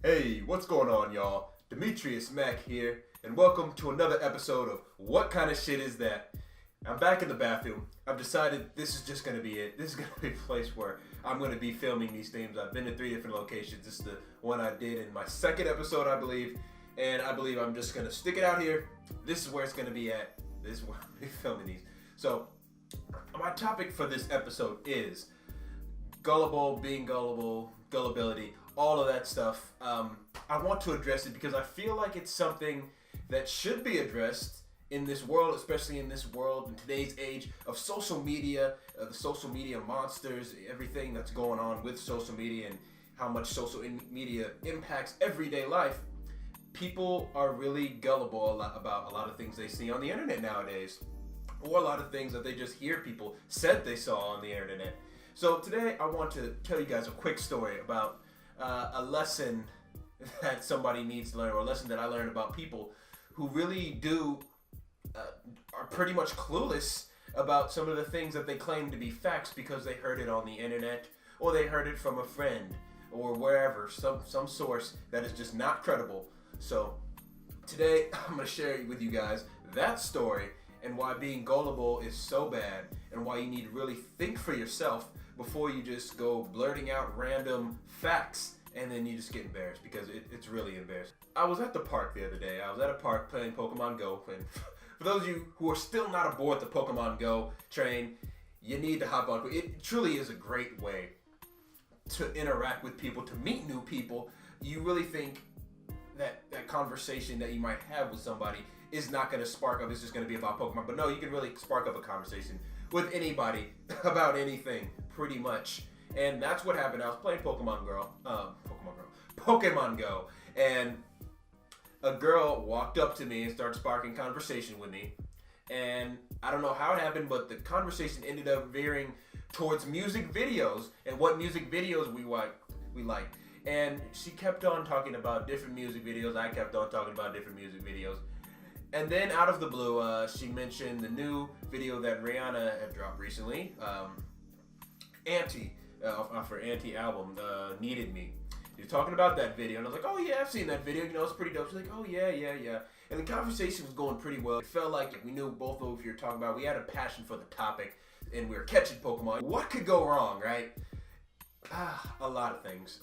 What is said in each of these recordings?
Hey, what's going on, y'all? Demetrius Mack here, and welcome to another episode of What Kind of Shit Is That? I'm back in the bathroom. I've decided this is just going to be it. This is going to be a place where I'm going to be filming these things. I've been to 3 different locations. This is the one I did in my second episode, I believe, and I believe I'm just going to stick it out here. This is where it's going to be at. This is where I'm going to be filming these. So, my topic for this episode is Gullible, being gullible, gullibility, all of that stuff. I want to address it because I feel like it's something that should be addressed in this world, especially in this world, in today's age of social media, the social media monsters, everything that's going on with social media and how much social media impacts everyday life. People are really gullible about a lot of things they see on the internet nowadays, or a lot of things that they just hear people said they saw on the internet. So today I want to tell you guys a quick story about a lesson that somebody needs to learn, or a lesson that I learned about people who really are pretty much clueless about some of the things that they claim to be facts because they heard it on the internet, or they heard it from a friend, or wherever, some source that is just not credible. So today I'm going to share with you guys that story and why being gullible is so bad, and why you need to really think for yourself before you just go blurting out random facts and then you just get embarrassed, because it's really embarrassing. I was at the park the other day. I was at a park playing Pokemon Go, and for those of you who are still not aboard the Pokemon Go train, you need to hop on. It truly is a great way to interact with people, to meet new people. You really think that conversation that you might have with somebody is not going to spark up, it's just going to be about Pokemon. But no, you can really spark up a conversation with anybody about anything, pretty much. And that's what happened. I was playing Pokemon Go, and a girl walked up to me and started sparking conversation with me. And I don't know how it happened, but the conversation ended up veering towards music videos and what music videos we like. And she kept on talking about different music videos. I kept on talking about different music videos. And then out of the blue, she mentioned the new video that Rihanna had dropped recently, off her Anti album, Needed Me. She was talking about that video, and I was like, oh yeah, I've seen that video, it's pretty dope. She's like, oh yeah. And the conversation was going pretty well. It felt like we knew both of what you were talking about. We had a passion for the topic, and we were catching Pokemon. What could go wrong, right? A lot of things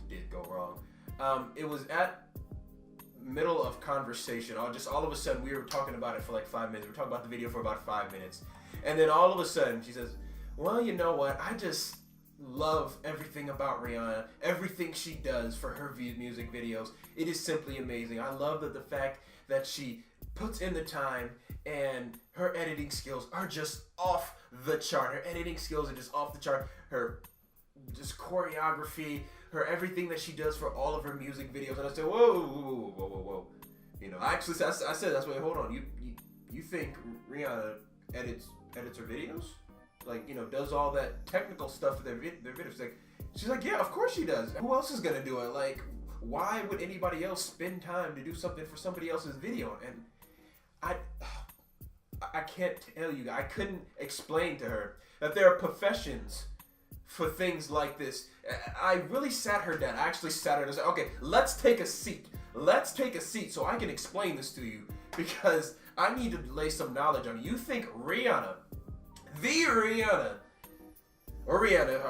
did go wrong. It was at middle of conversation, all of a sudden we were talking about it for like 5 minutes. We were talking about the video for about 5 minutes, and then all of a sudden she says, well, you know what, I just love everything about Rihanna, everything she does for her music videos. It is simply amazing. I love the fact that she puts in the time, and her editing skills are just off the chart. Her editing skills are just off the chart. Her just choreography, her everything that she does for all of her music videos. And I said, whoa. Actually, I said, that's why, hold on. You think Rihanna edits her videos? Like, does all that technical stuff for their videos? She's like, yeah, of course she does. Who else is gonna do it? Like, why would anybody else spend time to do something for somebody else's video? And I can't tell you, I couldn't explain to her that there are professions for things like this. I really sat her down. I actually sat her down and said, okay, let's take a seat. Let's take a seat so I can explain this to you, because I need to lay some knowledge on you. You think Rihanna, or Rihanna,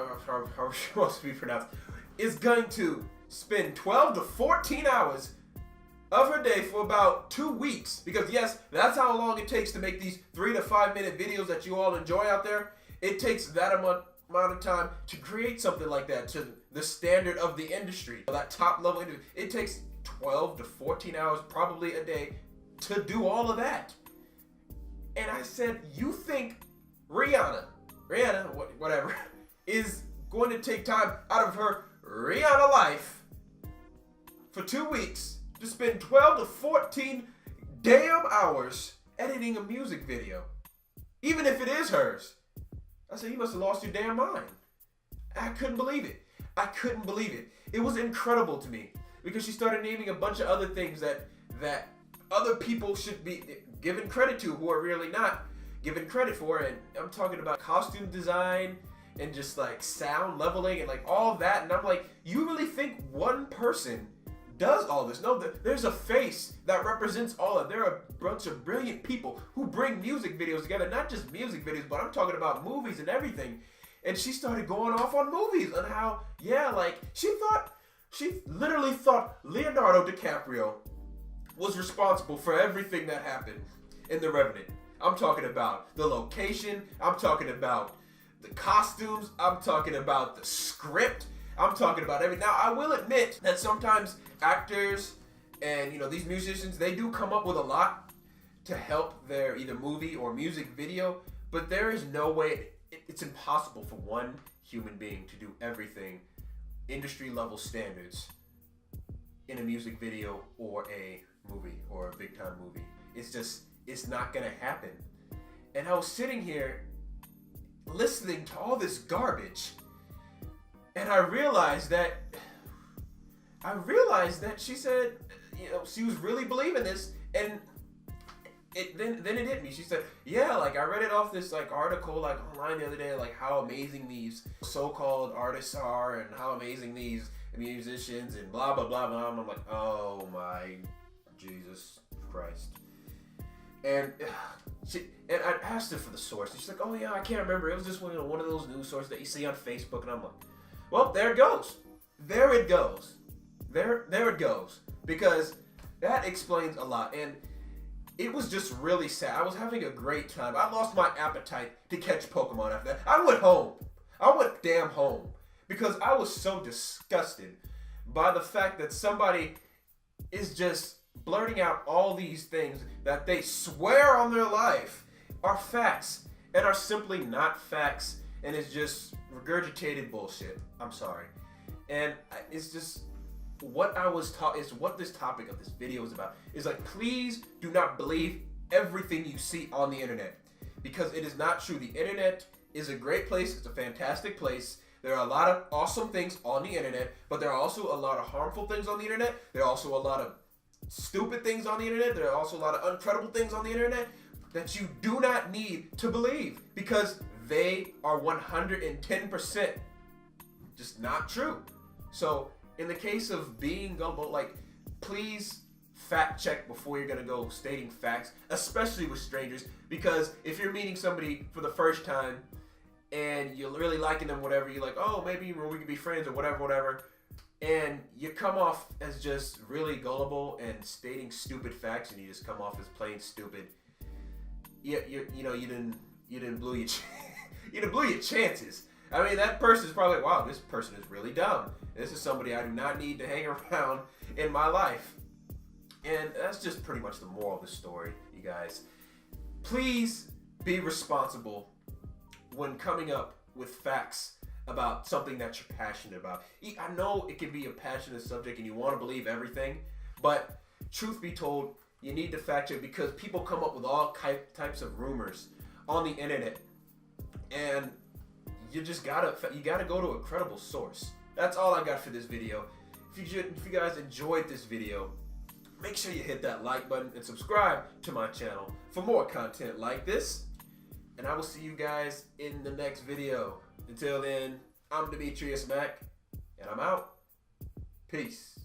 how she wants to be pronounced, is going to spend 12 to 14 hours of her day for about 2 weeks? Because yes, that's how long it takes to make these 3 to 5 minute videos that you all enjoy out there. It takes that amount of time to create something like that to the standard of the industry, that top level industry. It takes 12 to 14 hours probably a day to do all of that. And I said, you think Rihanna, whatever, is going to take time out of her Rihanna life for 2 weeks to spend 12 to 14 damn hours editing a music video, even if it is hers? I said, you must have lost your damn mind. I couldn't believe it. It was incredible to me, because she started naming a bunch of other things that other people should be given credit to, who are really not given credit for. And I'm talking about costume design and just like sound leveling and like all that. And I'm like, you really think one person does all this. No, there's a face that represents all of it. There are a bunch of brilliant people who bring music videos together. Not just music videos, but I'm talking about movies and everything. And she started going off on movies and how, she literally thought Leonardo DiCaprio was responsible for everything that happened in The Revenant. I'm talking about the location. I'm talking about the costumes. I'm talking about the script. I'm talking about everything. Now, I will admit that sometimes actors and, these musicians, they do come up with a lot to help their either movie or music video, but there is no way, it's impossible for one human being to do everything industry level standards in a music video or a movie or a big time movie. It's not gonna happen. And I was sitting here listening to all this garbage, and I realized that she said, she was really believing this, and then it hit me. She said, I read it off this article online the other day, how amazing these so-called artists are and how amazing these musicians and blah blah blah blah. And I'm like, oh my Jesus Christ. And I asked her for the source, and she's like, oh yeah, I can't remember. It was just one of those news sources that you see on Facebook. And I'm like, well, there it goes. There it goes. There it goes. Because that explains a lot. And it was just really sad. I was having a great time. I lost my appetite to catch Pokemon after that. I went home. I went damn home. Because I was so disgusted by the fact that somebody is just blurting out all these things that they swear on their life are facts and are simply not facts, and it's just regurgitated bullshit. I'm sorry. And it's just what I was taught is what this topic of this video is about. Is please do not believe everything you see on the internet, because it is not true. The internet is a great place. It's a fantastic place. There are a lot of awesome things on the internet, but there are also a lot of harmful things on the internet. There are also a lot of stupid things on the internet. There are also a lot of uncredible things on the internet that you do not need to believe, because they are 110% just not true. So in the case of being gullible, please fact check before you're gonna go stating facts, especially with strangers, because if you're meeting somebody for the first time and you're really liking them, whatever, you're like, oh, maybe we could be friends or whatever, and you come off as just really gullible and stating stupid facts, and you just come off as plain stupid. You didn't blow your you didn't blow your chances. I mean, that person's probably like, wow, this person is really dumb. This is somebody I do not need to hang around in my life. And that's just pretty much the moral of the story, you guys. Please be responsible when coming up with facts about something that you're passionate about. I know it can be a passionate subject and you want to believe everything, but truth be told, you need to fact check, because people come up with all types of rumors on the internet, and you gotta go to a credible source. That's all I got for this video. If you guys enjoyed this video, make sure you hit that like button and subscribe to my channel for more content like this. And I will see you guys in the next video. Until then, I'm Demetrius Mack, and I'm out. Peace.